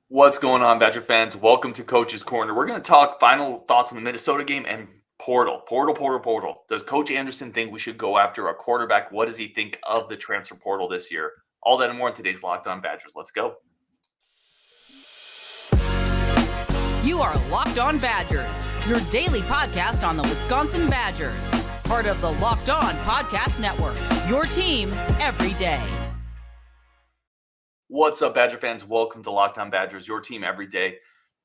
What's going on, Badger fans? Welcome to Coach's Corner. We're going to talk final thoughts on the Minnesota game and portal. Does Coach Anderson think we should go after a quarterback? What does he think of the transfer portal this year? All that and more in today's Locked On Badgers. Let's go. You are Locked On Badgers, your daily podcast on the Wisconsin Badgers. Part of the Locked On Podcast Network, your team every day. What's up, Badger fans? Welcome to Locked On Badgers, your team every day.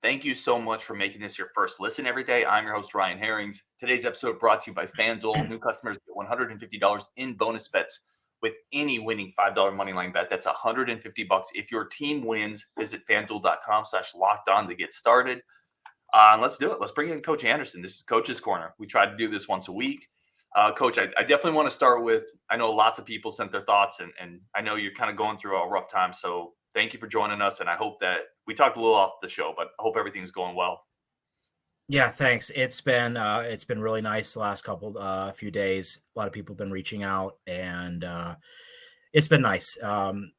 Thank you so much for making this your first listen every day. I'm your host, Ryan Herrings. Today's episode brought to you by FanDuel. New customers get $150 in bonus bets with any winning $5 moneyline bet. That's $150 if your team wins. Visit FanDuel.com/lockedon to get started. Let's do it. Let's bring in Coach Anderson. This is Coach's Corner. We try to do this once a week. Coach, I definitely want to start with, I know lots of people sent their thoughts, and I know you're kind of going through a rough time. So thank you for joining us. And I hope that we talked a little off the show, but I hope everything's going well. Yeah, thanks. It's been really nice the last few days. A lot of people have been reaching out, and it's been nice. This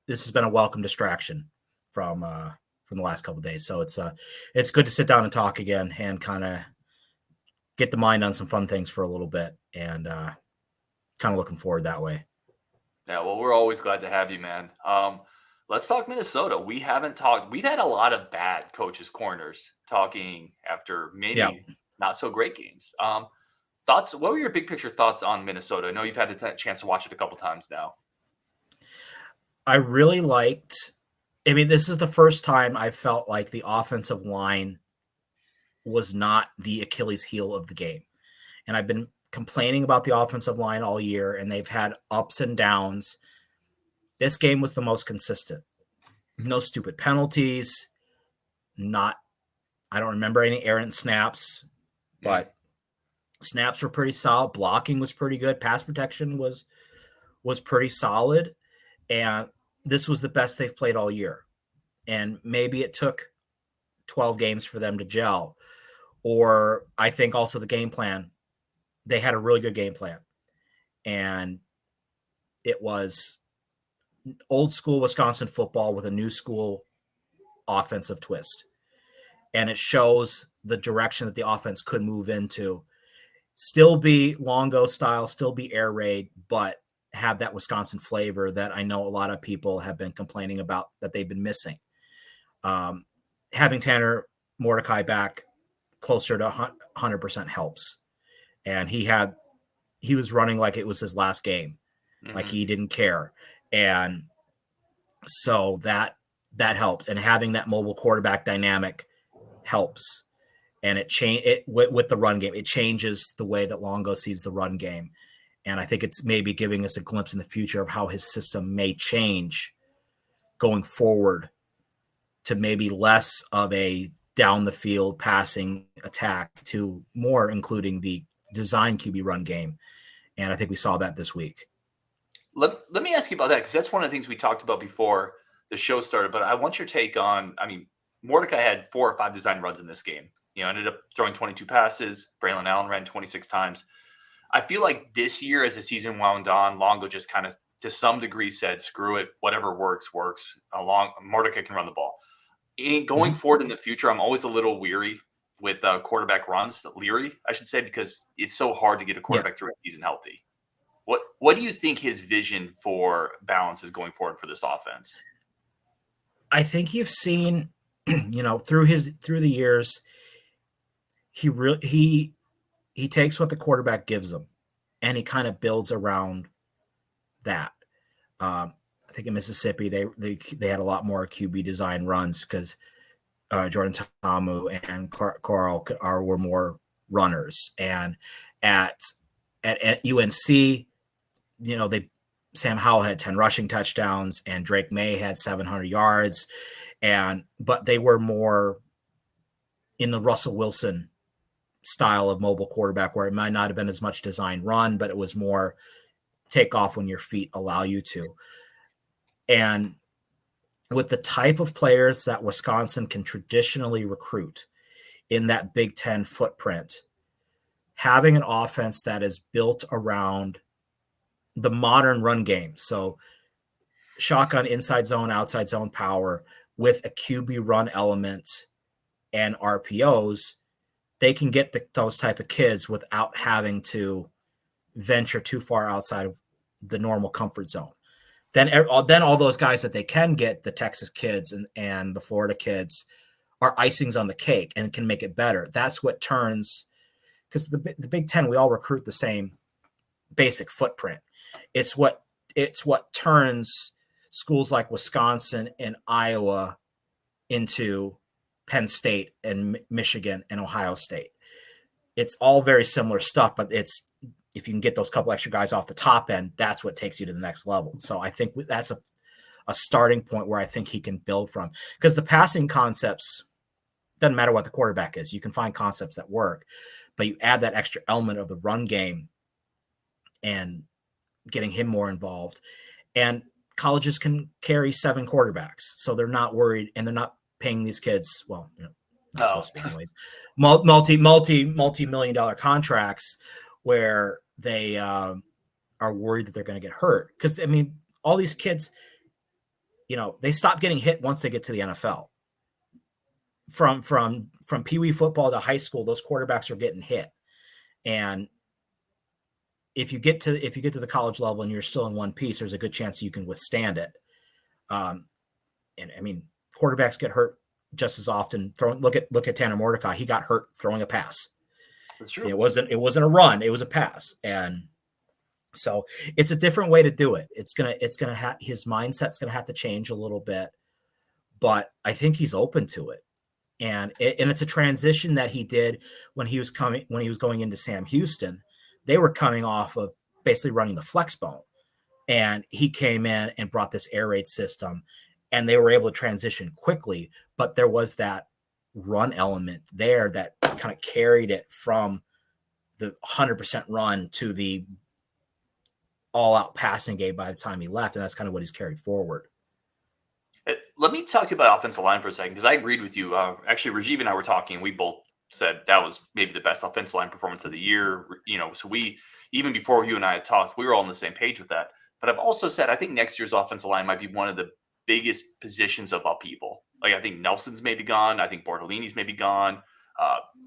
has been a welcome distraction from the last couple of days. So it's good to sit down and talk again and kind of get the mind on some fun things for a little bit, and kind of looking forward that way. Yeah, well, we're always glad to have you, man. Let's talk Minnesota. We haven't talked. We've had a lot of bad coaches' corners talking after maybe not so great games. Thoughts? What were your big picture thoughts on Minnesota? I know you've had a chance to watch it a couple times now. I really liked. I mean, this is the first time I felt like the offensive line was not the Achilles heel of the game. And I've been complaining about the offensive line all year, and they've had ups and downs. This game was the most consistent. No stupid penalties. I don't remember any errant snaps, but snaps were pretty solid. Blocking was pretty good. Pass protection was pretty solid. And this was the best they've played all year. And maybe it took 12 games for them to gel. Or I think also the game plan, they had a really good game plan. And it was old school Wisconsin football with a new school offensive twist. And it shows the direction that the offense could move into. Still be Longo style, still be air raid, but have that Wisconsin flavor that I know a lot of people have been complaining about that they've been missing. Having Tanner Mordecai back closer to 100% helps. And he was running like it was his last game, like he didn't care. And so that helped. And having that mobile quarterback dynamic helps. And with the run game, it changes the way that Longo sees the run game. And I think it's maybe giving us a glimpse in the future of how his system may change going forward to maybe less of a down the field passing attack to more including the design QB run game. And I think we saw that this week. Let me ask you about that, because that's one of the things we talked about before the show started. But I want your take on, Mordecai had 4 or 5 design runs in this game. Ended up throwing 22 passes. Braelon Allen ran 26 times. I feel like this year, as the season wound on, Longo just kind of, to some degree, said, screw it, whatever works. Mordecai can run the ball. Going forward in the future, I'm always a little weary with quarterback runs, leery, I should say, because it's so hard to get a quarterback through a season healthy. What do you think his vision for balance is going forward for this offense? I think you've seen, through the years, he takes what the quarterback gives him, and he kind of builds around that. I think in Mississippi they had a lot more QB design runs because Jordan Ta'amu and Carl were more runners, and at UNC, Sam Howell had 10 rushing touchdowns and Drake May had 700 yards, but they were more in the Russell Wilson style of mobile quarterback, where it might not have been as much design run, but it was more take off when your feet allow you to. And with the type of players that Wisconsin can traditionally recruit in that Big Ten footprint, having an offense that is built around the modern run game. So shotgun, inside zone, outside zone power with a QB run element and RPOs, they can get those type of kids without having to venture too far outside of the normal comfort zone. Then all those guys that they can get, the Texas kids and the Florida kids, are icings on the cake and can make it better. That's what turns, because the Big Ten, we all recruit the same basic footprint. It's what turns schools like Wisconsin and Iowa into Penn State and Michigan and Ohio State. It's all very similar stuff, but it's, if you can get those couple extra guys off the top end, that's what takes you to the next level. So I think that's a starting point where I think he can build from, because the passing concepts, doesn't matter what the quarterback is, you can find concepts that work, but you add that extra element of the run game and getting him more involved. And colleges can carry 7 quarterbacks, so they're not worried, and they're not paying these kids, well, not supposed to be anyways, multi-million dollar contracts where they are worried that they're going to get hurt. Because, I mean, all these kids, they stop getting hit once they get to the NFL. From Pee Wee football to high school, those quarterbacks are getting hit. And if you get to the college level and you're still in one piece, there's a good chance you can withstand it. And I mean, quarterbacks get hurt just as often. Look at Tanner Mordecai. He got hurt throwing a pass. That's true. It wasn't a run. It was a pass. And so it's a different way to do it. It's gonna have, his mindset's gonna have to change a little bit, but I think he's open to it. And it's a transition that he did when he was going into Sam Houston. They were coming off of basically running the flex bone, and he came in and brought this air raid system, and they were able to transition quickly. But there was that run element there that kind of carried it from the 100% run to the all-out passing game by the time he left, and that's kind of what he's carried forward. Let me talk to you about offensive line for a second, because I agreed with you. Actually, Rajiv and I were talking, and we both said that was maybe the best offensive line performance of the year. So we, even before you and I had talked, we were all on the same page with that. But I've also said I think next year's offensive line might be one of the biggest positions of upheaval. Like, I think Nelson's maybe gone. I think Bortolini's maybe gone.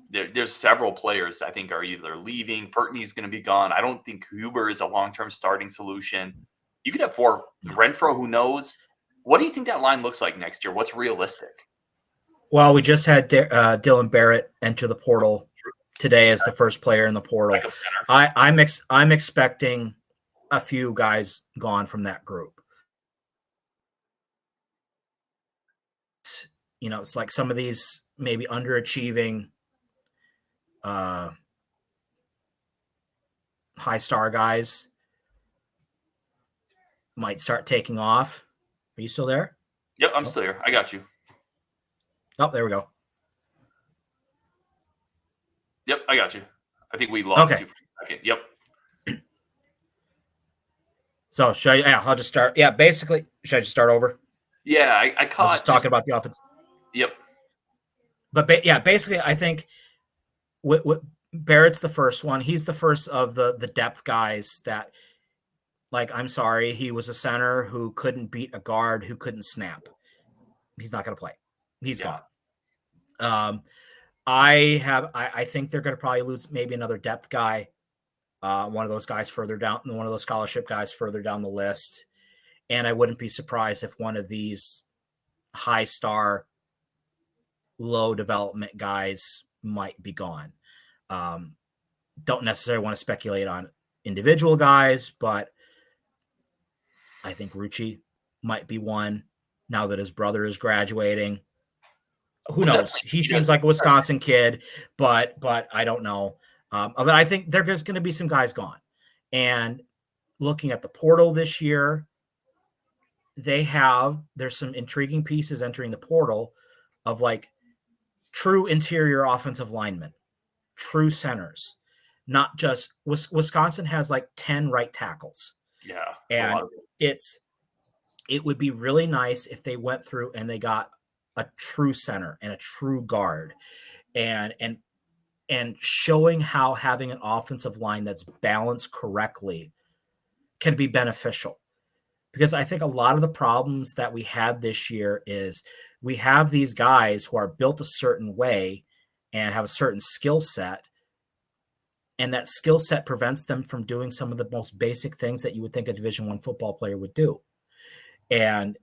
There's several players I think are either leaving. Furtney's going to be gone. I don't think Huber is a long-term starting solution. You could have 4. Renfro, who knows? What do you think that line looks like next year? What's realistic? Well, we just had Dylan Barrett enter the portal today as the first player in the portal. I'm expecting a few guys gone from that group. It's like some of these maybe underachieving high star guys might start taking off. Are you still there? Yep, I'm still here. I got you. Oh, there we go. Yep, I got you. I think we lost you for a second. Yep. So I'll just start. Yeah, basically, should I just start over? Yeah, I caught. Just talking about the offense. Yep. But basically, I think Barrett's the first one. He's the first of the depth guys that, like, I'm sorry, he was a center who couldn't beat a guard who couldn't snap. He's not going to play. He's gone. I think they're going to probably lose maybe another depth guy, one of those guys further down, one of those scholarship guys further down the list. And I wouldn't be surprised if one of these high star, low development guys might be gone. Don't necessarily want to speculate on individual guys, but I think Rucci might be one now that his brother is graduating. Who knows? He seems like a Wisconsin kid, but I don't know. But I think there's going to be some guys gone. And looking at the portal this year, there's some intriguing pieces entering the portal of like true interior offensive linemen, true centers, not just Wisconsin has like 10 right tackles. Yeah. And it would be really nice if they went through and they got a true center and a true guard and showing how having an offensive line that's balanced correctly can be beneficial. because I think a lot of the problems that we had this year is we have these guys who are built a certain way and have a certain skill set, and that skill set prevents them from doing some of the most basic things that you would think a Division I football player would do. And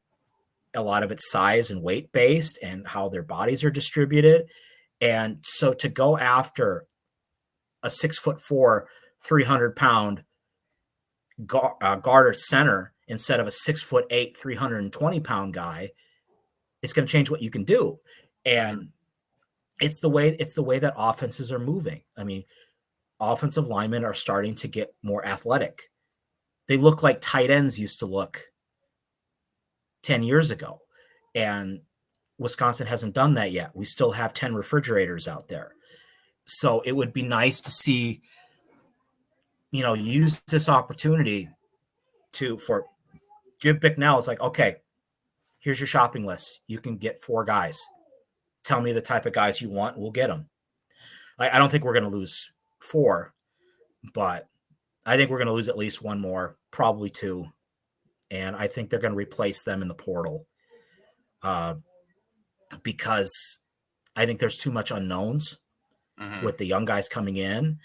a lot of it's size and weight based and how their bodies are distributed. And so to go after a 6'4", 300-pound guard or center instead of a 6'8", 320-pound guy, it's going to change what you can do. And it's the way that offenses are moving. I mean, offensive linemen are starting to get more athletic. They look like tight ends used to look 10 years ago. And Wisconsin hasn't done that yet. We still have 10 refrigerators out there. So it would be nice to see, use this opportunity for give Bicknell. It's like, okay, here's your shopping list. You can get 4 guys. Tell me the type of guys you want. We'll get them. I don't think we're going to lose 4, but I think we're going to lose at least 1 more, probably 2. And I think they're going to replace them in the portal because I think there's too much unknowns with the young guys coming in.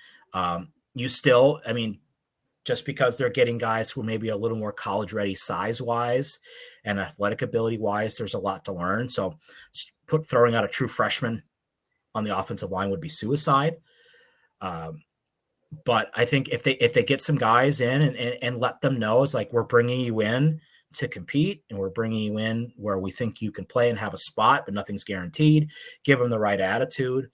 Just because they're getting guys who may be a little more college ready size-wise and athletic ability-wise, there's a lot to learn. So throwing out a true freshman on the offensive line would be suicide. But I think if they get some guys in and let them know, it's like, we're bringing you in to compete and we're bringing you in where we think you can play and have a spot, but nothing's guaranteed. Give them the right attitude.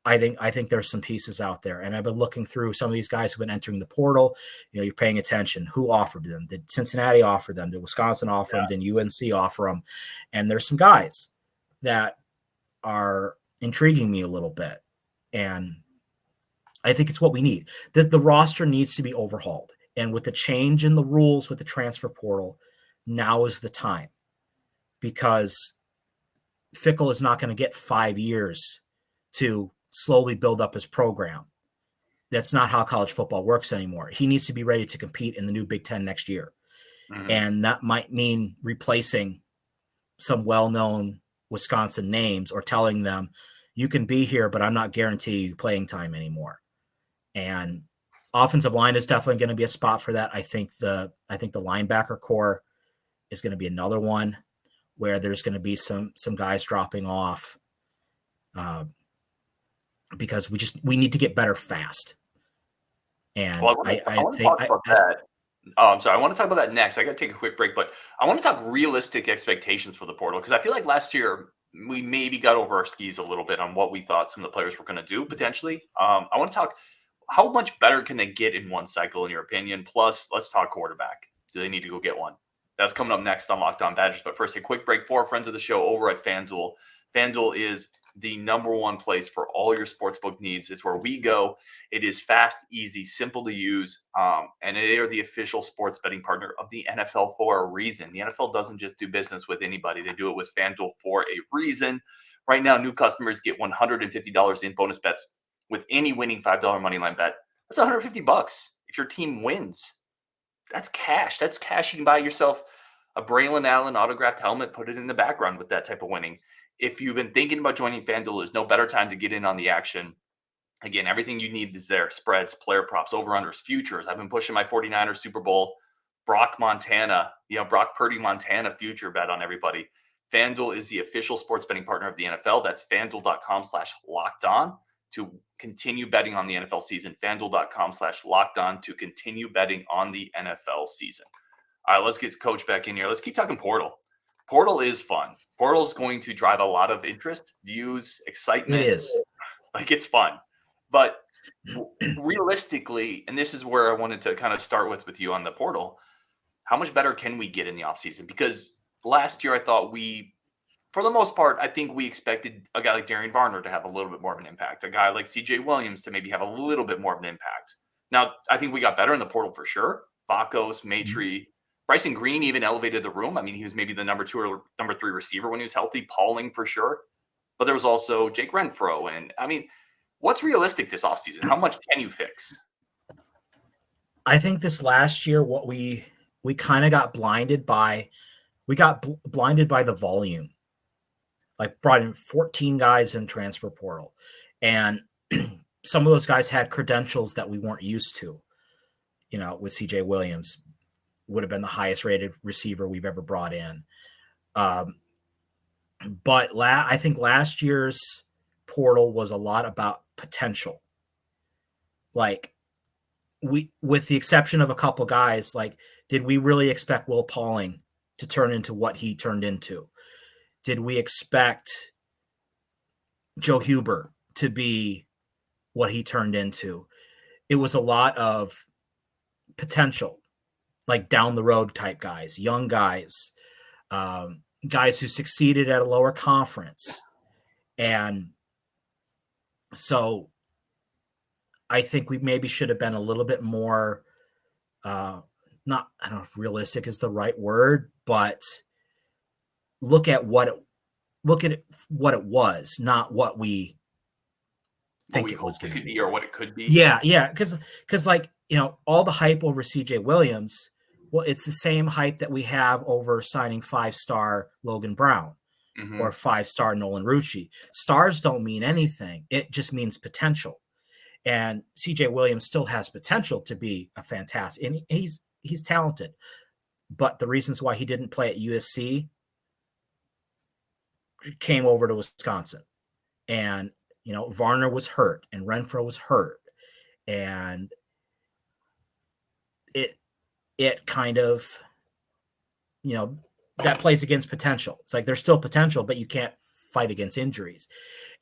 I think there's some pieces out there. And I've been looking through some of these guys who've been entering the portal. You're paying attention. Who offered them? Did Cincinnati offer them? Did Wisconsin offer them? Did UNC offer them? And there's some guys that are intriguing me a little bit. And I think it's what we need. The roster needs to be overhauled. And with the change in the rules with the transfer portal, now is the time. Because Fickle is not going to get 5 years to slowly build up his program. That's not how college football works anymore. He needs to be ready to compete in the new Big Ten next year. And that might mean replacing some well-known Wisconsin names or telling them, you can be here, but I'm not guaranteeing you playing time anymore. And offensive line is definitely going to be a spot for that. I think the linebacker core is going to be another one where there's going to be some guys dropping off. Because we need to get better fast. And I want to talk about that. I'm sorry. I want to talk about that next. I got to take a quick break, but I want to talk realistic expectations for the portal, because I feel like last year we maybe got over our skis a little bit on what we thought some of the players were going to do potentially. I want to talk, how much better can they get in one cycle, in your opinion? Plus, let's talk quarterback. Do they need to go get one? That's coming up next on Locked On Badgers. But first, a quick break for our friends of the show over at FanDuel. FanDuel is the #1 place for all your sportsbook needs. It's where we go. It is fast, easy, simple to use, and they are the official sports betting partner of the NFL for a reason. The NFL doesn't just do business with anybody. They do it with FanDuel for a reason. Right now, new customers get $150 in bonus bets with any winning $5 moneyline bet. That's $150 if your team wins. That's cash. That's cash. You can buy yourself a Braelon Allen autographed helmet, put it in the background with that type of winning. If you've been thinking about joining FanDuel, there's no better time to get in on the action. Again, everything you need is there. Spreads, player props, over-unders, futures. I've been pushing my 49ers Super Bowl, Brock Purdy Montana future bet on everybody. FanDuel is the official sports betting partner of the NFL. That's FanDuel.com/lockedon to continue betting on the NFL season. FanDuel.com/lockedon to continue betting on the NFL season. All right, let's get Coach back in here. Let's keep talking portal. Portal is fun. Portal is going to drive a lot of interest, views, excitement. It is. Like, it's fun. But realistically, and this is where I wanted to kind of start with you on the portal, how much better can we get in the offseason? Because last year I thought for the most part, I think we expected a guy like Darian Varner to have a little bit more of an impact, a guy like C.J. Williams to maybe have a little bit more of an impact. Now, I think we got better in the portal for sure. Vakos, Maitre, Bryson Green even elevated the room. I mean, he was maybe the number 2 or number 3 receiver when he was healthy. Pauling for sure. But there was also Jake Renfro. And I mean, what's realistic this offseason? How much can you fix? I think this last year, what we we kind of got blinded by the volume. Like brought in 14 guys in transfer portal, and some of those guys had credentials that we weren't used to. You know, with CJ Williams, would have been the highest rated receiver we've ever brought in. But I think last year's portal was a lot about potential. Like with the exception of a couple guys, like, did we really expect Will Pauling to turn into what he turned into? Did we expect Joe Huber to be what he turned into? It was a lot of potential, like down the road type guys, young guys, guys who succeeded at a lower conference. And so I think we maybe should have been a little bit more, I don't know if realistic is the right word, but look at what it was, not what we think it was going to be or what it could be. Yeah. Because like, you know, all the hype over CJ Williams, well, it's the same hype that we have over signing 5-star Logan Brown or 5-star Nolan Rucci. Stars don't mean anything. It just means potential. And CJ Williams still has potential to be a fantastic, and he's talented. But the reasons why he didn't play at USC came over to Wisconsin. And, you know, Varner was hurt and Renfro was hurt. And it kind of, you know, that plays against potential. It's like there's still potential, but you can't fight against injuries.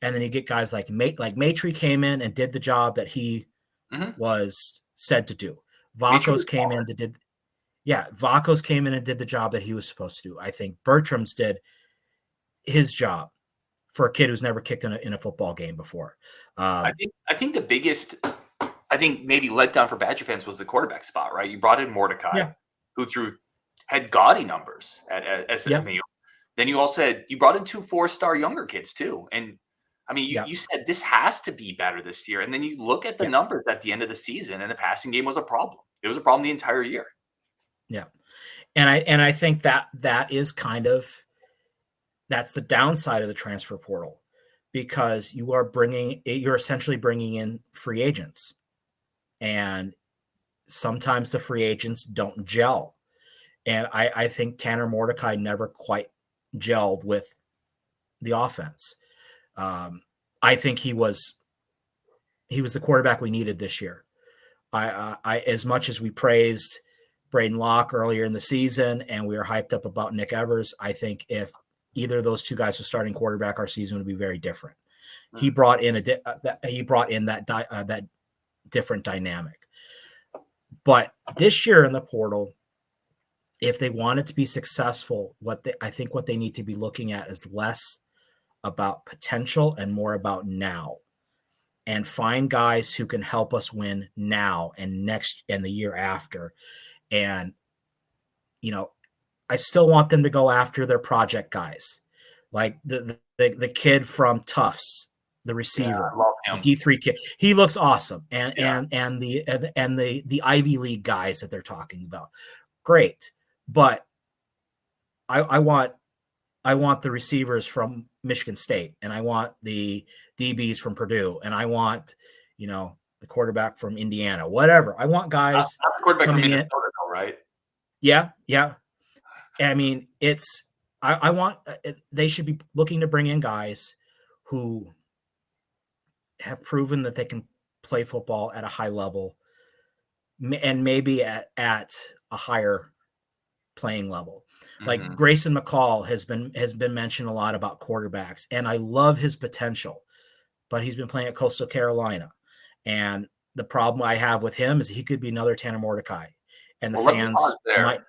And then you get guys like Maitre came in and did the job that he was said to do. Vacos came in and did the job that he was supposed to do. I think Bertram's did his job for a kid who's never kicked in a football game before. I think the biggest, maybe letdown for Badger fans was the quarterback spot, right? You brought in Mordecai, who had gaudy numbers at SMU. Then you also brought in 2 4-star younger kids too. And I mean, you said this has to be better this year. And then you look at the numbers at the end of the season, and the passing game was a problem. It was a problem the entire year. Yeah. And I think that is kind of, that's the downside of the transfer portal, because you're essentially bringing in free agents, and sometimes the free agents don't gel. And I think Tanner Mordecai never quite gelled with the offense. I think he was the quarterback we needed this year. I as much as we praised Braden Locke earlier in the season and we were hyped up about Nick Evers, I think if either of those two guys were starting quarterback, our season would be very different. He brought in that different dynamic. But this year in the portal, if they wanted to be successful, I think what they need to be looking at is less about potential and more about now, and find guys who can help us win now and next and the year after. And, you know, I still want them to go after their project guys, like the kid from Tufts, the receiver, D3 kid. He looks awesome. And the Ivy League guys that they're talking about. Great. But I want the receivers from Michigan State, and I want the DBs from Purdue, and I want, you know, the quarterback from Indiana, whatever. I want guys not the quarterback coming from Minnesota, though, right? Yeah. I mean, I want they should be looking to bring in guys who have proven that they can play football at a high level, and maybe at a higher playing level. Like Grayson McCall has been mentioned a lot about quarterbacks, and I love his potential, but he's been playing at Coastal Carolina, and the problem I have with him is he could be another Tanner Mordecai, and the fans might.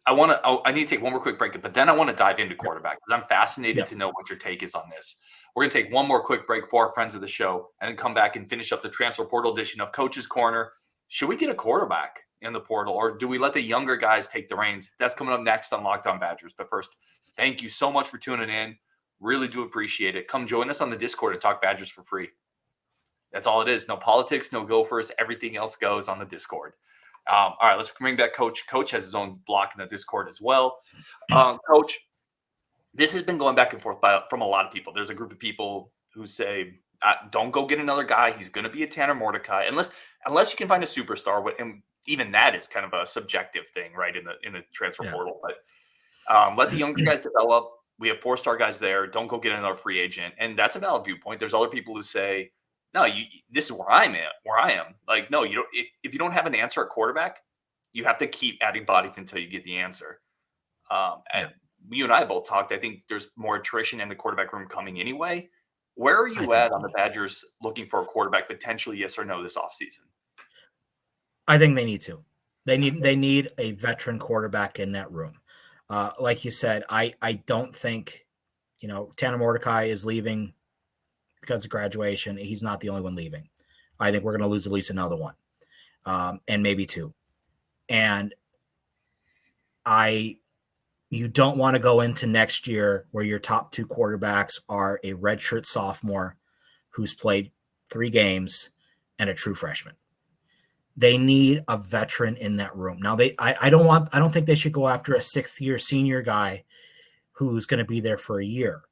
I need to take one more quick break, but then I want to dive into quarterback because I'm fascinated to know what your take is on this. We're going to take one more quick break for our friends of the show and then come back and finish up the transfer portal edition of Coach's Corner. Should we get a quarterback in the portal, or do we let the younger guys take the reins? That's coming up next on Locked On Badgers. But first, thank you so much for tuning in. Really do appreciate it. Come join us on the Discord and talk Badgers for free. That's all it is. No politics, no Gophers. Everything else goes on the Discord. All right, let's bring back Coach. Coach has his own block in the Discord as well. Coach, this has been going back and forth from a lot of people. There's a group of people who say, don't go get another guy. He's going to be a Tanner Mordecai unless you can find a superstar. And even that is kind of a subjective thing, right, in the transfer portal. But let the younger guys develop. We have 4-star guys there. Don't go get another free agent. And that's a valid viewpoint. There's other people who say, no, this is where I am. Like, no, you don't. If you don't have an answer at quarterback, you have to keep adding bodies until you get the answer. And you and I both talked. I think there's more attrition in the quarterback room coming anyway. Where are you at on the Badgers looking for a quarterback, potentially yes or no this offseason? I think they need to. They need a veteran quarterback in that room. Like you said, I don't think, Tanner Mordecai is leaving because of graduation. He's not the only one leaving. I think we're going to lose at least another one, and maybe 2. And you don't want to go into next year where your top 2 quarterbacks are a redshirt sophomore who's played 3 games and a true freshman. They need a veteran in that room. Now I don't think they should go after a 6th-year senior guy who's going to be there for a year.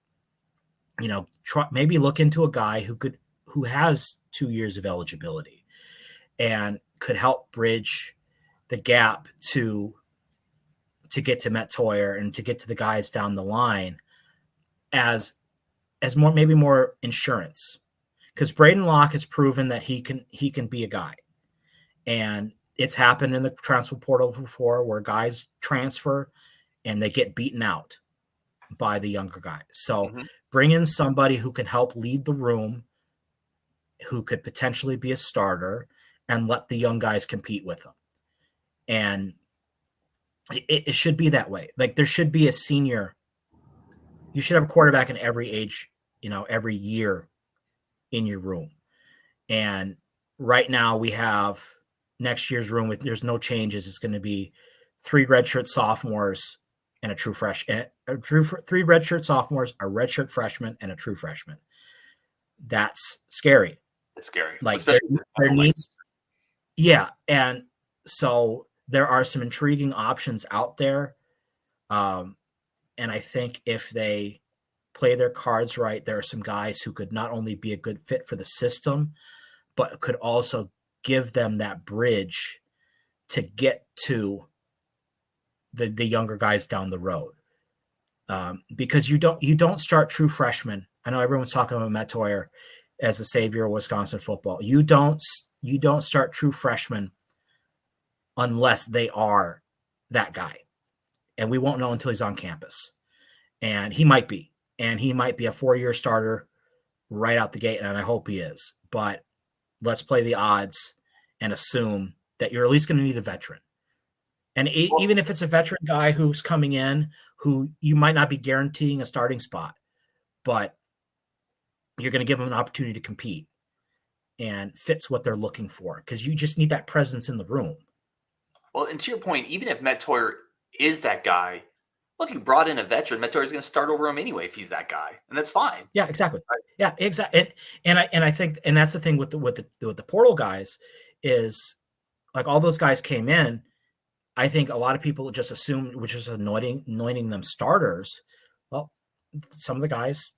Maybe look into a guy who has 2 years of eligibility and could help bridge the gap to get to Matt Toyer and to get to the guys down the line as more insurance. Because Braden Locke has proven that he can be a guy. And it's happened in the transfer portal before where guys transfer and they get beaten out by the younger guys. So bring in somebody who can help lead the room, who could potentially be a starter, and let the young guys compete with them. And it should be that way. Like there should be a senior. You should have a quarterback in every age, every year in your room. And right now we have next year's room there's no changes. It's going to be 3 redshirt sophomores and a true freshman. 3 redshirt sophomores, a redshirt freshman, and a true freshman. That's scary. It's scary. Like there needs, and so there are some intriguing options out there. And I think if they play their cards right, there are some guys who could not only be a good fit for the system, but could also give them that bridge to get to the younger guys down the road. Because you don't start true freshmen. I know everyone's talking about Matt Toyer as the savior of Wisconsin football. You don't start true freshmen unless they are that guy. And we won't know until he's on campus. And he might be. And he might be a 4-year starter right out the gate, and I hope he is. But let's play the odds and assume that you're at least going to need a veteran. And even if it's a veteran guy who's coming in, who you might not be guaranteeing a starting spot, but you're going to give them an opportunity to compete and fits what they're looking for, because you just need that presence in the room. Well, and to your point, even if Matt Toyer is that guy, well, if you brought in a veteran, Matt Toyer is going to start over him anyway if he's that guy, and that's fine. Yeah, exactly. Right? Yeah, exactly. And I think, and that's the thing with the portal guys is, like, all those guys came in. I think a lot of people just assumed, which is anointing them starters. Well, some of the guys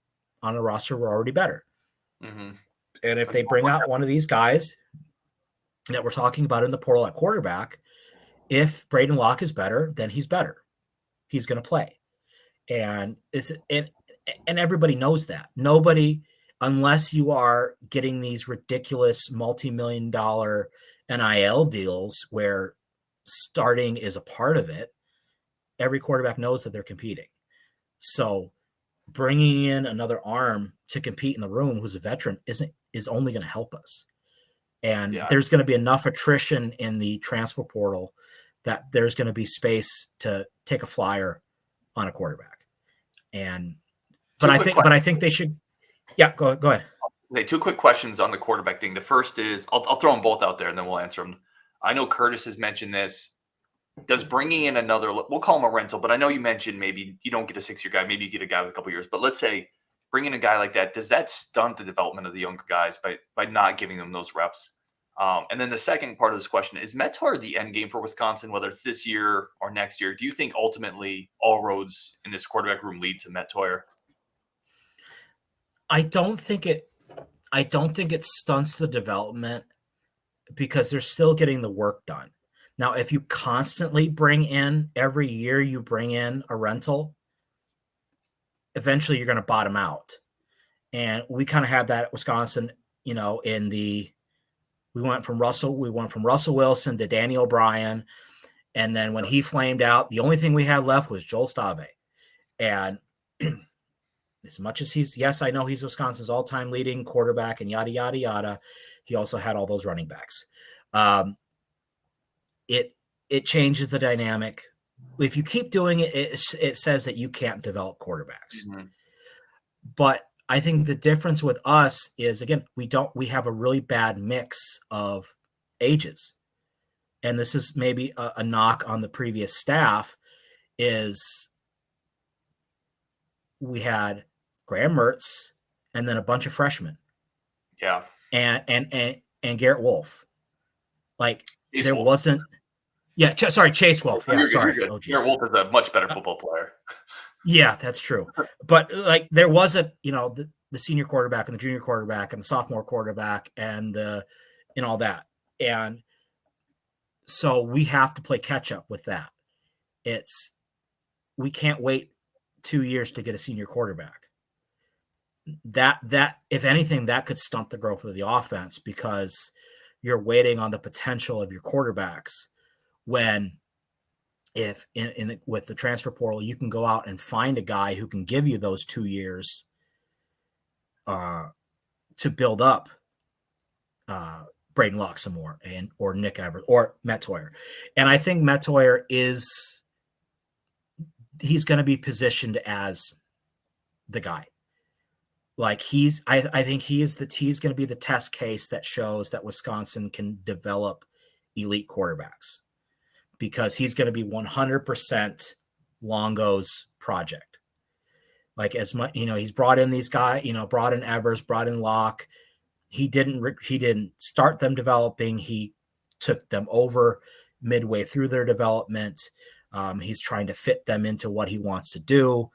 on the roster were already better. Mm-hmm. And if they bring out one of these guys that we're talking about in the portal at quarterback, if Braden Locke is better, then he's better. He's going to play. And everybody knows that. Nobody, unless you are getting these ridiculous multi-million-dollar NIL deals where starting is a part of it, every quarterback knows that they're competing. So bringing in another arm to compete in the room who's a veteran is only going to help us. And there's going to be enough attrition in the transfer portal that there's going to be space to take a flyer on a quarterback. But I think they should. Yeah, go ahead. Okay, 2 quick questions on the quarterback thing. The first is, I'll throw them both out there and then we'll answer them. I know Curtis has mentioned this. Does bringing in another, we'll call him a rental, but I know you mentioned maybe you don't get a 6-year guy, maybe you get a guy with a couple years. But let's say bringing a guy like that, does that stunt the development of the younger guys by not giving them those reps? And then the second part of this question is Metzger the end game for Wisconsin, whether it's this year or next year? Do you think ultimately all roads in this quarterback room lead to Metzger? I don't think it stunts the development because they're still getting the work done. Now, if you constantly bring in every year you bring in a rental, eventually you're going to bottom out. And we kind of had that at Wisconsin, we went from Russell Wilson to Danny O'Brien. And then when he flamed out, the only thing we had left was Joel Stave. And as much as I know he's Wisconsin's all-time leading quarterback and yada, yada, yada, he also had all those running backs. It changes the dynamic. If you keep doing it, it says that you can't develop quarterbacks. Mm-hmm. But I think the difference with us is, again, we have a really bad mix of ages. And this is maybe a knock on the previous staff, is we had Graham Mertz and then a bunch of freshmen. Yeah. And Garrett Wolf. Like Chase there Wolf. wasn't. Yeah, Chase Wolf. Yeah, sorry. Oh, Garrett Wolf is a much better football player. Yeah, that's true. But like there wasn't, the senior quarterback and the junior quarterback and the sophomore quarterback and all that. And so we have to play catch up with that. We can't wait 2 years to get a senior quarterback. That if anything, that could stunt the growth of the offense because you're waiting on the potential of your quarterbacks. When if with the transfer portal, you can go out and find a guy who can give you those 2 years to build up Braden Luck some more, or Nick Evers or Metzger. And I think Metzger he's going to be positioned as the guy. Like I think he's going to be the test case that shows that Wisconsin can develop elite quarterbacks, because he's going to be 100% Longo's project. Like as much, he's brought in these guys, brought in Evers, brought in Locke. He didn't start them developing. He took them over midway through their development. He's trying to fit them into what he wants to do.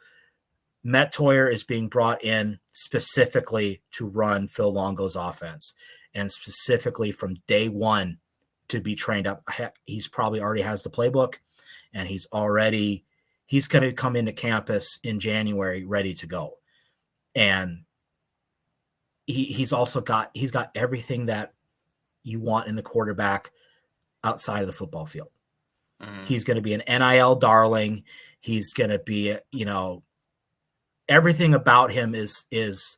Metzger is being brought in specifically to run Phil Longo's offense, and specifically from day one to be trained up. He's probably already has the playbook, and he's going to come into campus in January ready to go. And he's got everything that you want in the quarterback outside of the football field. Mm-hmm. He's going to be an NIL darling. He's going to be, everything about him is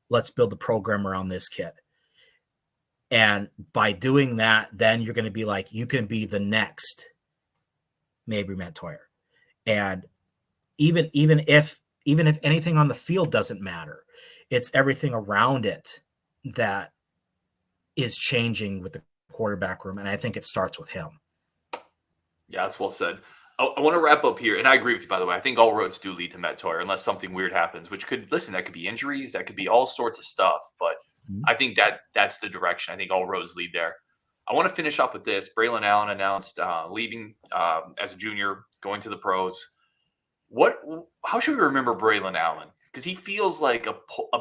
let's build the program around this kid. And by doing that, then you're going to be like, you can be the next maybe Metzger. And even if anything on the field doesn't matter, it's everything around it that is changing with the quarterback room. And I think it starts with him. Yeah, that's well said. I want to wrap up here, and I agree with you, by the way. I think all roads do lead to Metzger unless something weird happens, which that could be injuries, that could be all sorts of stuff. But I think that's the direction. I think all roads lead there. I want to finish up with this. Braelon Allen announced leaving as a junior, going to the pros. How should we remember Braelon Allen? Because he feels like a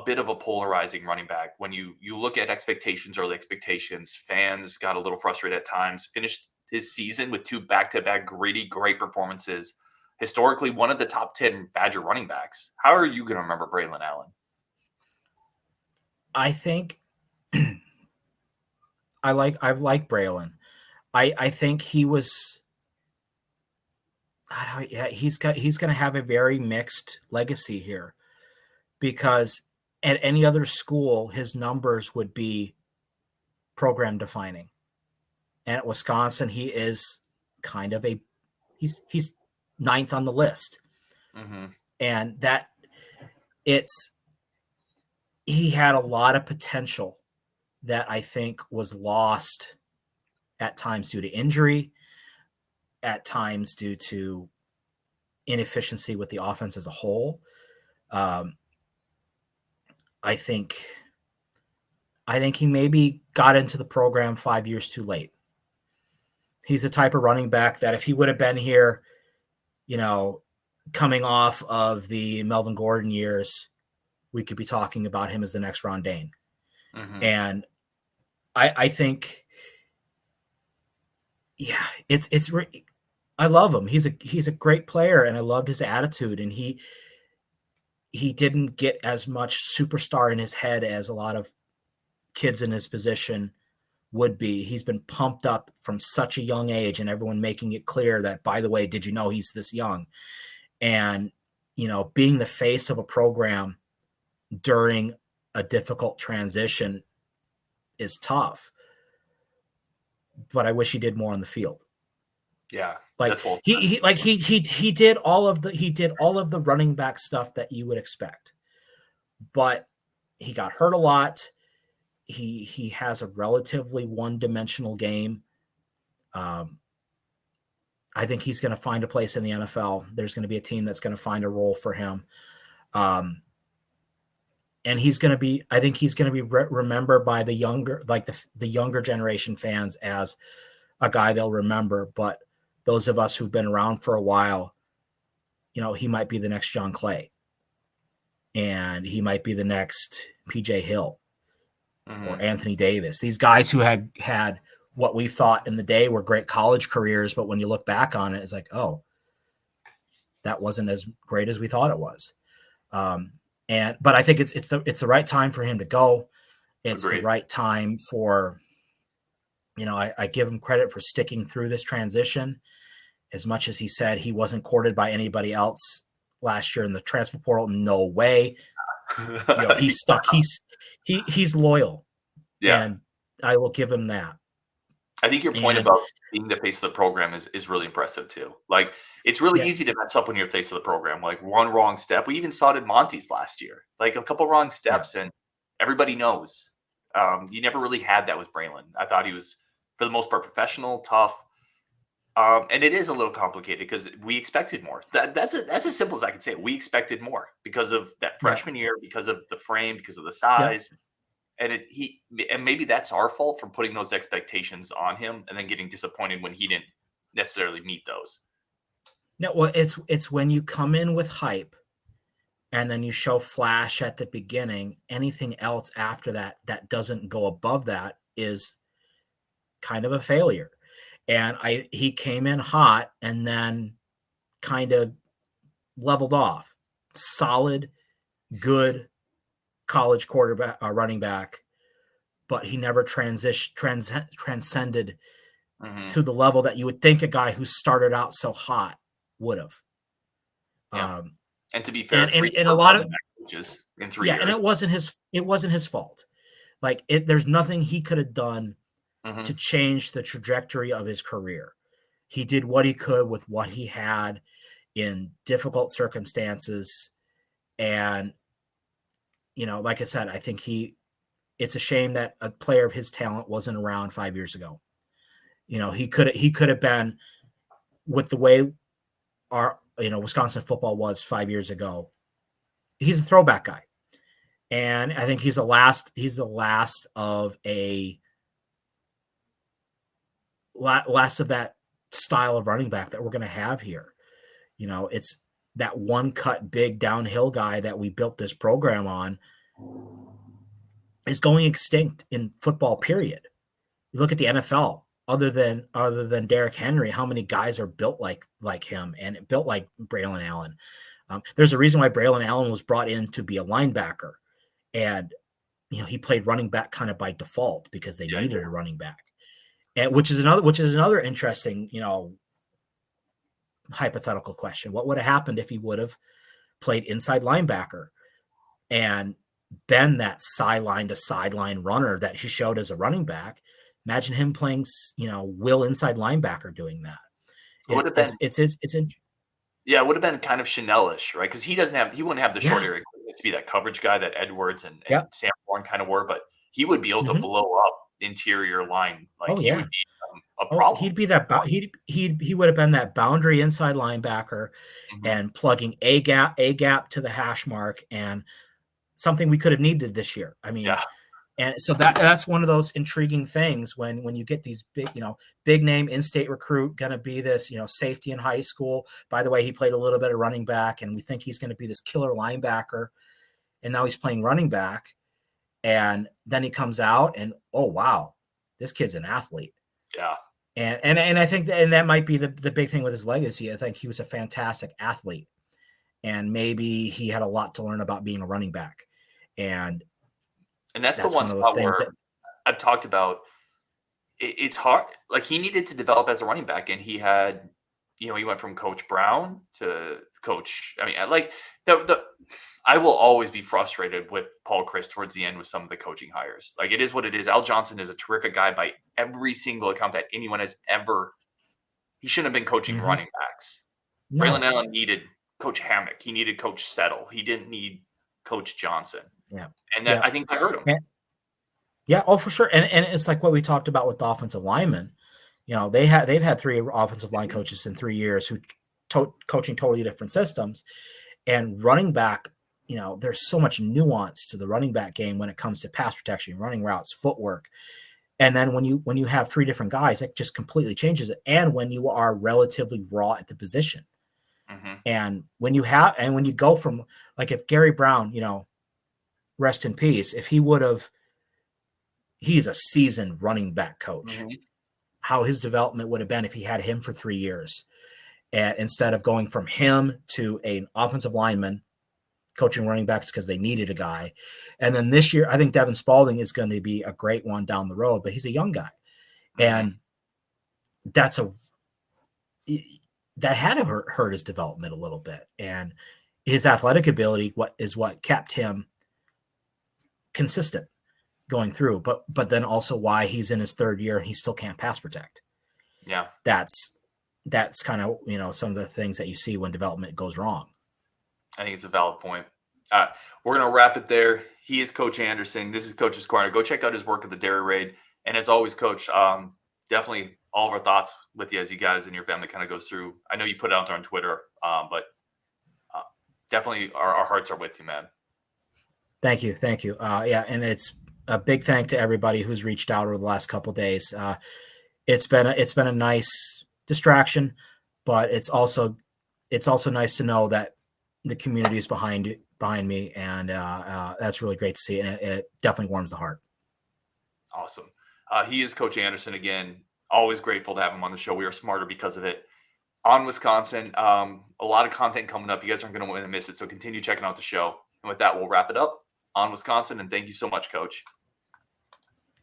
bit of a polarizing running back. When you look at early expectations, fans got a little frustrated at times. Finished his season with 2 back-to-back great performances. Historically, one of the top 10 Badger running backs. How are you going to remember Braelon Allen? I think I've liked Braelon. I think he was. He's going to have a very mixed legacy here, because at any other school, his numbers would be program defining. And at Wisconsin, he is kind of he's 9th on the list. Mm-hmm. And he had a lot of potential that I think was lost at times due to injury, at times due to inefficiency with the offense as a whole. I think I think he maybe got into the program 5 years too late. He's the type of running back that if he would have been here, coming off of the Melvin Gordon years, we could be talking about him as the next Ron Dane. Mm-hmm. And I think, I love him. He's a great player, and I loved his attitude. And he didn't get as much superstar in his head as a lot of kids in his position would be. He's been pumped up from such a young age, and everyone making it clear that, by the way, did you know he's this young? And, being the face of a program during a difficult transition is tough. But I wish he did more on the field. Yeah. Like that's well he did all of the running back stuff that you would expect. But he got hurt a lot. He has a relatively one-dimensional game. I think he's going to find a place in the NFL. There's going to be a team that's going to find a role for him. And he's going to be remembered by the younger, like the younger generation fans as a guy they'll remember. But those of us who've been around for a while, he might be the next John Clay, and he might be the next PJ Hill or Anthony Davis. These guys who had what we thought in the day were great college careers, but when you look back on it, it's like, oh, that wasn't as great as we thought it was. But I think it's the right time for him to go. It's Agreed. The right time for, I give him credit for sticking through this transition. As much as he said he wasn't courted by anybody else last year in the transfer portal, no way. He's stuck. He's loyal. Yeah. And I will give him that. I think your point about being the face of the program is really impressive too. Like, it's really easy to mess up when you're the face of the program. Like, one wrong step. We even saw it at Monty's last year. Like, a couple wrong steps, and everybody knows. You never really had that with Braelon. I thought he was, for the most part, professional, tough. And it is a little complicated because we expected more. That's as simple as I can say it. We expected more because of that freshman year, because of the frame, because of the size. Yep. And maybe that's our fault for putting those expectations on him and then getting disappointed when he didn't necessarily meet those. No, well, it's when you come in with hype and then you show flash at the beginning. Anything else after that doesn't go above that is kind of a failure. And he came in hot and then kind of leveled off. Solid, good college quarterback, running back, but he never transcended to the level that you would think a guy who started out so hot would have. Yeah. And to be fair, and a lot of coaches in 3 years. And it wasn't his fault. Like, there's nothing he could have done to change the trajectory of his career. He did what he could with what he had in difficult circumstances. And, like I said, I think it's a shame that a player of his talent wasn't around 5 years ago. He could have been, with the way our, Wisconsin football was 5 years ago. He's a throwback guy. And I think he's the last of that style of running back that we're going to have here. It's that one cut big downhill guy that we built this program on is going extinct in football, period. You look at the NFL, other than Derrick Henry, how many guys are built like him and built like Braelon Allen? There's a reason why Braelon Allen was brought in to be a linebacker, and he played running back kind of by default because they needed a running back, and which is another interesting hypothetical question. What would have happened if he would have played inside linebacker and been that sideline to sideline runner that he showed as a running back? Imagine him playing, will inside linebacker doing that. It would have been kind of Chanel-ish, right? Because he wouldn't have the short area to be that coverage guy that Edwards and Sam Warren kind of were, but he would be able to blow up interior line. Like, he would be a problem. He'd be that. He would have been that boundary inside linebacker and plugging a gap to the hash mark, and something we could have needed this year. I mean, And so that's one of those intriguing things when you get these big name in-state recruit going to be this, safety in high school. By the way, he played a little bit of running back, and we think he's going to be this killer linebacker. And now he's playing running back. And then he comes out and, oh, wow, this kid's an athlete. Yeah. And I think that might be the big thing with his legacy. I think he was a fantastic athlete, and maybe he had a lot to learn about being a running back. And that's the one spot where I've talked about. It's hard. Like, he needed to develop as a running back, and he had, he went from Coach Brown to Coach. I mean, like I will always be frustrated with Paul Chryst towards the end with some of the coaching hires. Like, it is what it is. Al Johnson is a terrific guy by every single account that anyone has ever. He shouldn't have been coaching running backs. No. Braelon Allen needed Coach Hammock. He needed Coach Settle. He didn't need Coach Johnson. Yeah. And I think that hurt him. Yeah. Oh, for sure. And it's like what we talked about with the offensive linemen. They've had 3 offensive line coaches in 3 years who coaching totally different systems. And running back, there's so much nuance to the running back game when it comes to pass protection, running routes, footwork. And then when you have 3 different guys, that just completely changes it. And when you are relatively raw at the position. Mm-hmm. And when you go from, like, if Gary Brown, rest in peace, if he's a seasoned running back coach, mm-hmm. how his development would have been if he had him for 3 years, and instead of going from him to an offensive lineman coaching running backs because they needed a guy. And then this year, I think Devin Spalding is going to be a great one down the road, but he's a young guy. Mm-hmm. And that had to hurt his development a little bit. And his athletic ability what kept him consistent going through, but then also why he's in his 3rd year and he still can't pass protect. Yeah. That's kind of, some of the things that you see when development goes wrong. I think it's a valid point. We're going to wrap it there. He is Coach Anderson. This is Coach's Corner. Go check out his work at the Dairy Raid. And as always, Coach, definitely all of our thoughts with you as you guys and your family kind of goes through. I know you put it out there on Twitter, but definitely our hearts are with you, man. Thank you. Yeah, and it's a big thank to everybody who's reached out over the last couple of days. It's been a nice distraction, but it's also nice to know that the community is behind me, and that's really great to see, and it definitely warms the heart. Awesome. He is Coach Anderson again. Always grateful to have him on the show. We are smarter because of it. On Wisconsin, a lot of content coming up. You guys aren't going to want to miss it, so continue checking out the show. And with that, we'll wrap it up on Wisconsin, and thank you so much, Coach.